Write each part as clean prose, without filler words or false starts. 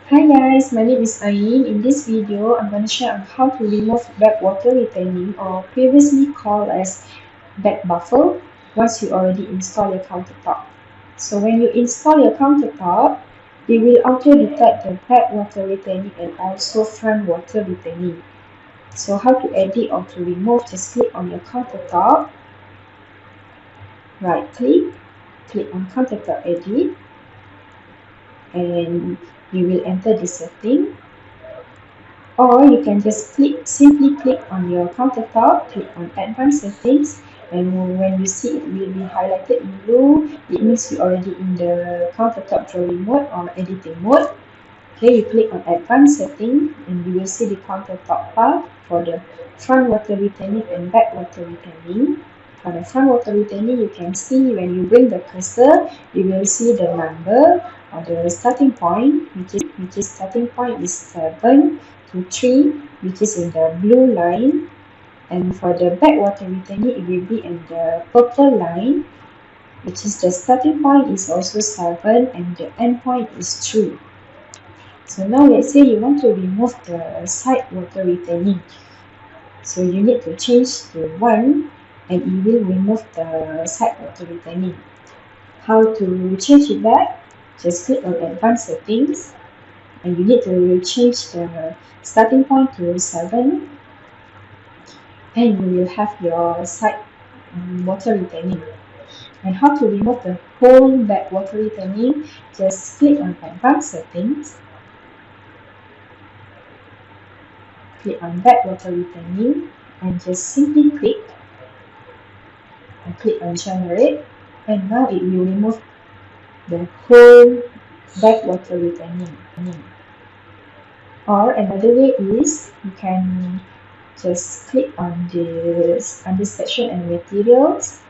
Hi guys, my name is Ain. In this video, I'm going to share on how to remove backwater retaining or previously called as back buffer once you already install your countertop. So when you install your countertop, it will auto detect the backwater retaining and also front water retaining. So how to edit or to remove, just click on your countertop, right click on countertop edit, and you will enter the setting. Or you can just simply click on your countertop, click on advanced settings, and when you see it will be highlighted in blue, it means you're already in the countertop drawing mode or editing mode. Okay, you click on advanced setting and you will see the countertop path for the front water retaining and back water retaining. For the front water retaining, you can see when you bring the cursor, you will see the number or the starting point, which is starting point is 7 to 3, which is in the blue line. And for the backwater retaining, it will be in the purple line, which is the starting point is also 7 and the end point is 3. So now let's say you want to remove the side water retaining. So you need to change to 1 and it will remove the side water retaining. How to change it back? Just click on advanced settings and you need to change the starting point to 7 and you will have your side water retaining. And how to remove the whole back water retaining? Just click on advanced settings, click on back water retaining and just simply click on generate, and now it will remove the whole back water retaining. Or another way is you can just click on this under section and materials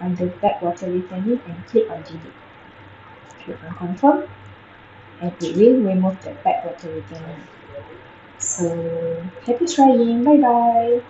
under back water retaining and click on delete. Click on confirm and it will remove the back water retaining. So happy trying, bye bye.